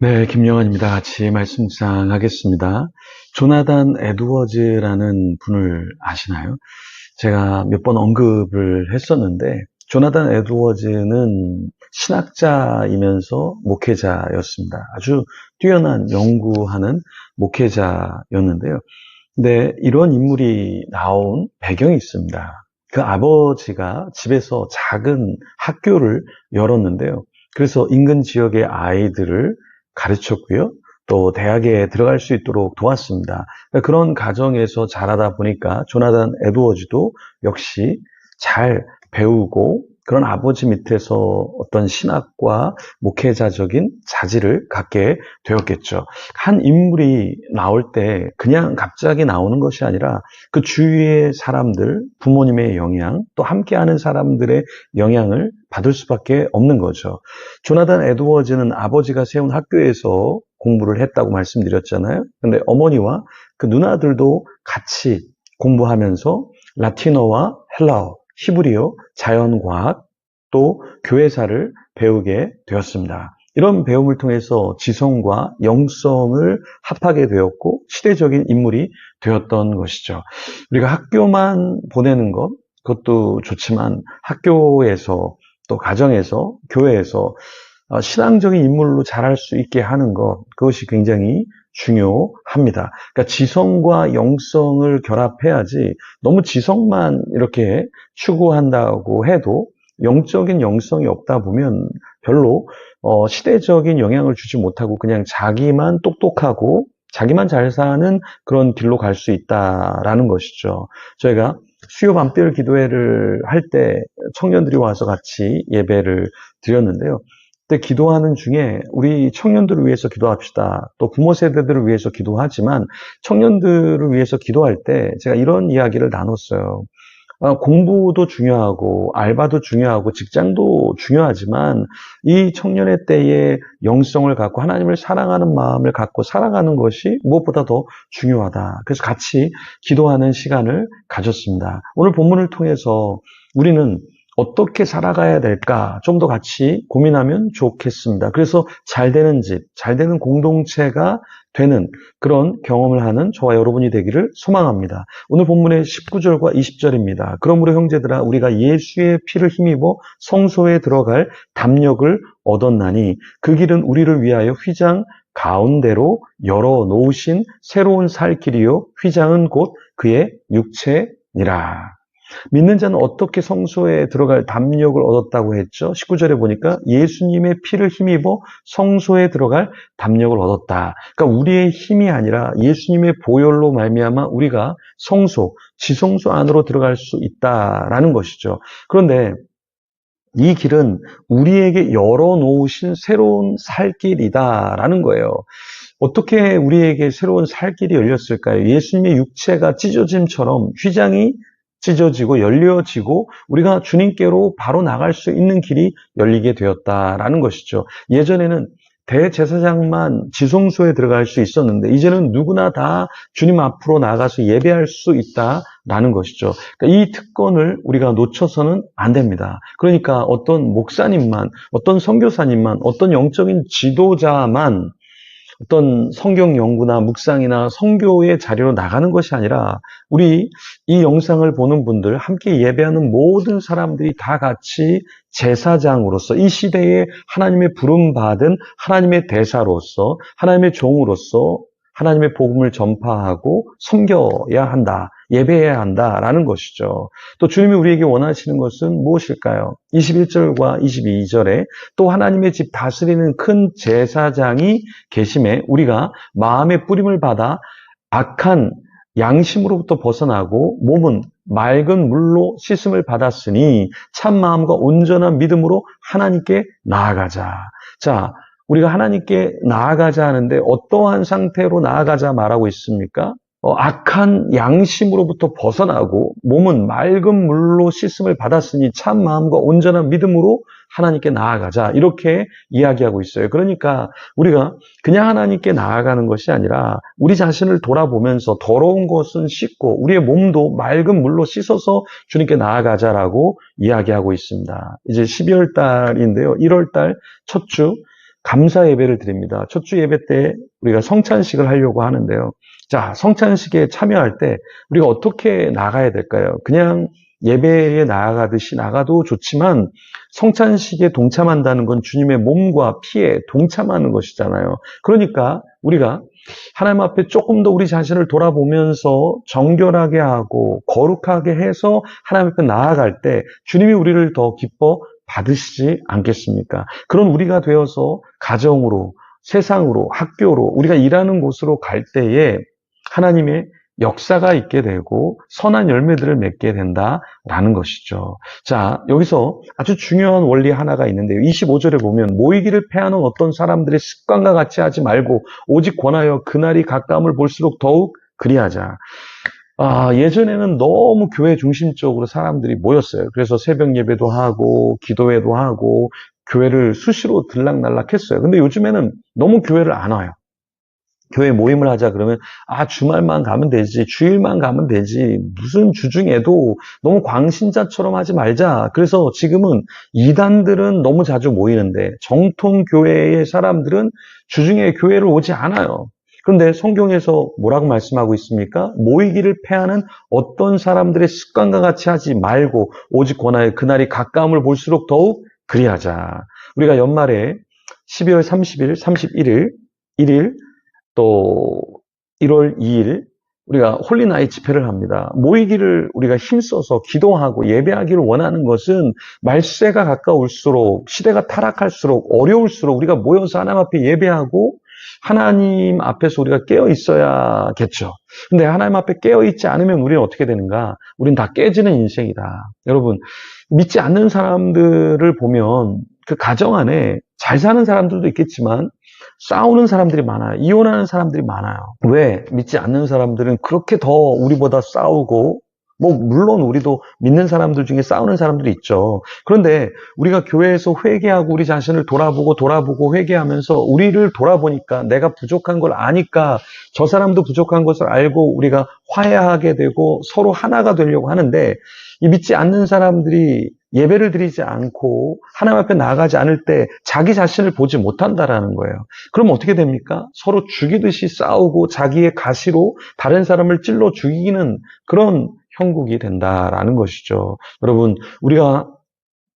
네, 김영환입니다. 같이 말씀 묵상하겠습니다. 조나단 에드워즈라는 분을 아시나요? 제가 몇 번 언급을 했었는데, 조나단 에드워즈는 신학자이면서 목회자였습니다. 아주 뛰어난 연구하는 목회자였는데요. 근데 이런 인물이 나온 배경이 있습니다. 그 아버지가 집에서 작은 학교를 열었는데요. 그래서 인근 지역의 아이들을 가르쳤고요. 또 대학에 들어갈 수 있도록 도왔습니다. 그런 가정에서 자라다 보니까 조나단 에드워즈도 역시 잘 배우고 그런 아버지 밑에서 어떤 신학과 목회자적인 자질을 갖게 되었겠죠. 한 인물이 나올 때 그냥 갑자기 나오는 것이 아니라 그 주위의 사람들, 부모님의 영향, 또 함께하는 사람들의 영향을 받을 수밖에 없는 거죠. 조나단 에드워즈는 아버지가 세운 학교에서 공부를 했다고 말씀드렸잖아요. 근데 어머니와 그 누나들도 같이 공부하면서 라틴어와 헬라어, 히브리어, 자연과학, 또 교회사를 배우게 되었습니다. 이런 배움을 통해서 지성과 영성을 합하게 되었고 시대적인 인물이 되었던 것이죠. 우리가 학교만 보내는 것, 그것도 좋지만 학교에서 또 가정에서 교회에서 신앙적인 인물로 자랄 수 있게 하는 것, 그것이 굉장히 중요합니다. 그러니까 지성과 영성을 결합해야지 너무 지성만 이렇게 추구한다고 해도 영적인 영성이 없다 보면 별로 시대적인 영향을 주지 못하고 그냥 자기만 똑똑하고 자기만 잘 사는 그런 길로 갈 수 있다라는 것이죠. 저희가 수요 밤별 기도회를 할 때 청년들이 와서 같이 예배를 드렸는데요. 그때 기도하는 중에 우리 청년들을 위해서 기도합시다. 또 부모 세대들을 위해서 기도하지만 청년들을 위해서 기도할 때 제가 이런 이야기를 나눴어요. 공부도 중요하고 알바도 중요하고 직장도 중요하지만 이 청년의 때에 영성을 갖고 하나님을 사랑하는 마음을 갖고 살아가는 것이 무엇보다 더 중요하다. 그래서 같이 기도하는 시간을 가졌습니다. 오늘 본문을 통해서 우리는 어떻게 살아가야 될까 좀 더 같이 고민하면 좋겠습니다. 그래서 잘 되는 집, 잘 되는 공동체가 되는 그런 경험을 하는 저와 여러분이 되기를 소망합니다. 오늘 본문의 19절과 20절입니다. 그러므로 형제들아 우리가 예수의 피를 힘입어 성소에 들어갈 담력을 얻었나니 그 길은 우리를 위하여 휘장 가운데로 열어 놓으신 새로운 살 길이요 휘장은 곧 그의 육체니라. 믿는 자는 어떻게 성소에 들어갈 담력을 얻었다고 했죠? 19절에 보니까 예수님의 피를 힘입어 성소에 들어갈 담력을 얻었다. 그러니까 우리의 힘이 아니라 예수님의 보혈로 말미암아 우리가 성소, 지성소 안으로 들어갈 수 있다라는 것이죠. 그런데 이 길은 우리에게 열어놓으신 새로운 살 길이다라는 거예요. 어떻게 우리에게 새로운 살 길이 열렸을까요? 예수님의 육체가 찢어짐처럼 휘장이 찢어지고 열려지고 우리가 주님께로 바로 나갈 수 있는 길이 열리게 되었다라는 것이죠. 예전에는 대제사장만 지성소에 들어갈 수 있었는데 이제는 누구나 다 주님 앞으로 나가서 예배할 수 있다라는 것이죠. 그러니까 이 특권을 우리가 놓쳐서는 안 됩니다. 그러니까 어떤 목사님만, 어떤 선교사님만, 어떤 영적인 지도자만 어떤 성경 연구나 묵상이나 선교의 자리로 나가는 것이 아니라 우리 이 영상을 보는 분들, 함께 예배하는 모든 사람들이 다 같이 제사장으로서 이 시대에 하나님의 부름받은 하나님의 대사로서 하나님의 종으로서 하나님의 복음을 전파하고 섬겨야 한다, 예배해야 한다라는 것이죠. 또 주님이 우리에게 원하시는 것은 무엇일까요? 21절과 22절에 또 하나님의 집 다스리는 큰 제사장이 계심에 우리가 마음의 뿌림을 받아 악한 양심으로부터 벗어나고 몸은 맑은 물로 씻음을 받았으니 참 마음과 온전한 믿음으로 하나님께 나아가자. 자, 우리가 하나님께 나아가자 하는데 어떠한 상태로 나아가자 말하고 있습니까? 악한 양심으로부터 벗어나고 몸은 맑은 물로 씻음을 받았으니 참 마음과 온전한 믿음으로 하나님께 나아가자 이렇게 이야기하고 있어요. 그러니까 우리가 그냥 하나님께 나아가는 것이 아니라 우리 자신을 돌아보면서 더러운 것은 씻고 우리의 몸도 맑은 물로 씻어서 주님께 나아가자라고 이야기하고 있습니다. 이제 12월 달인데요. 1월 달 첫 주 감사 예배를 드립니다. 첫 주 예배 때 우리가 성찬식을 하려고 하는데요. 자, 성찬식에 참여할 때 우리가 어떻게 나가야 될까요? 그냥 예배에 나아가듯이 나가도 좋지만 성찬식에 동참한다는 건 주님의 몸과 피에 동참하는 것이잖아요. 그러니까 우리가 하나님 앞에 조금 더 우리 자신을 돌아보면서 정결하게 하고 거룩하게 해서 하나님 앞에 나아갈 때 주님이 우리를 더 기뻐 받으시지 않겠습니까? 그런 우리가 되어서 가정으로, 세상으로, 학교로, 우리가 일하는 곳으로 갈 때에 하나님의 역사가 있게 되고 선한 열매들을 맺게 된다라는 것이죠. 자, 여기서 아주 중요한 원리 하나가 있는데요. 25절에 보면 모이기를 패하는 어떤 사람들의 습관과 같이 하지 말고 오직 권하여 그날이 가까움을 볼수록 더욱 그리하자. 예전에는 너무 교회 중심적으로 사람들이 모였어요. 그래서 새벽 예배도 하고 기도회도 하고 교회를 수시로 들락날락했어요. 근데 요즘에는 너무 교회를 안 와요. 교회 모임을 하자 그러면 주말만 가면 되지, 주일만 가면 되지, 무슨 주중에도 너무 광신자처럼 하지 말자. 그래서 지금은 이단들은 너무 자주 모이는데 정통 교회의 사람들은 주중에 교회를 오지 않아요. 그런데 성경에서 뭐라고 말씀하고 있습니까? 모이기를 패하는 어떤 사람들의 습관과 같이 하지 말고 오직 권하여 그날이 가까움을 볼수록 더욱 그리하자. 우리가 연말에 12월 30일, 31일, 1일 또 1월 2일 우리가 홀리나잇 집회를 합니다. 모이기를 우리가 힘써서 기도하고 예배하기를 원하는 것은 말세가 가까울수록 시대가 타락할수록 어려울수록 우리가 모여서 하나님 앞에 예배하고 하나님 앞에서 우리가 깨어 있어야겠죠. 근데 하나님 앞에 깨어 있지 않으면 우리는 어떻게 되는가? 우리는 다 깨지는 인생이다. 여러분, 믿지 않는 사람들을 보면 그 가정 안에 잘 사는 사람들도 있겠지만 싸우는 사람들이 많아요. 이혼하는 사람들이 많아요. 왜? 믿지 않는 사람들은 그렇게 더 우리보다 싸우고 물론 우리도 믿는 사람들 중에 싸우는 사람들이 있죠. 그런데 우리가 교회에서 회개하고 우리 자신을 돌아보고 회개하면서 우리를 돌아보니까 내가 부족한 걸 아니까 저 사람도 부족한 것을 알고 우리가 화해하게 되고 서로 하나가 되려고 하는데 이 믿지 않는 사람들이 예배를 드리지 않고 하나님 앞에 나아가지 않을 때 자기 자신을 보지 못한다라는 거예요. 그럼 어떻게 됩니까? 서로 죽이듯이 싸우고 자기의 가시로 다른 사람을 찔러 죽이는 그런 형국이 된다라는 것이죠. 여러분, 우리가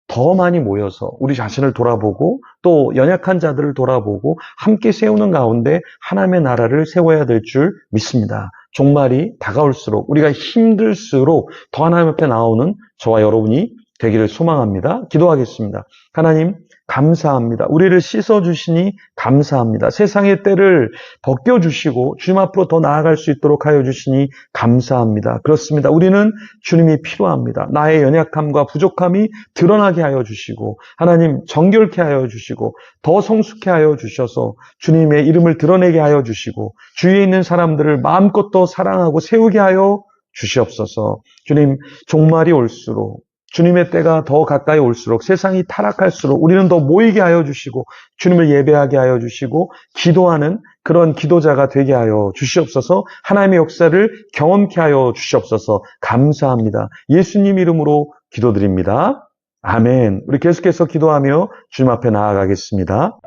더 많이 모여서 우리 자신을 돌아보고 또 연약한 자들을 돌아보고 함께 세우는 가운데 하나님의 나라를 세워야 될 줄 믿습니다. 종말이 다가올수록 우리가 힘들수록 더 하나님 앞에 나오는 저와 여러분이 되기를 소망합니다. 기도하겠습니다. 하나님, 감사합니다. 우리를 씻어주시니 감사합니다. 세상의 때를 벗겨주시고 주님 앞으로 더 나아갈 수 있도록 하여 주시니 감사합니다. 그렇습니다. 우리는 주님이 필요합니다. 나의 연약함과 부족함이 드러나게 하여 주시고 하나님 정결케 하여 주시고 더 성숙케 하여 주셔서 주님의 이름을 드러내게 하여 주시고 주위에 있는 사람들을 마음껏 더 사랑하고 세우게 하여 주시옵소서. 주님, 종말이 올수록 주님의 때가 더 가까이 올수록 세상이 타락할수록 우리는 더 모이게 하여 주시고 주님을 예배하게 하여 주시고 기도하는 그런 기도자가 되게 하여 주시옵소서. 하나님의 역사를 경험케 하여 주시옵소서. 감사합니다. 예수님 이름으로 기도드립니다. 아멘. 우리 계속해서 기도하며 주님 앞에 나아가겠습니다.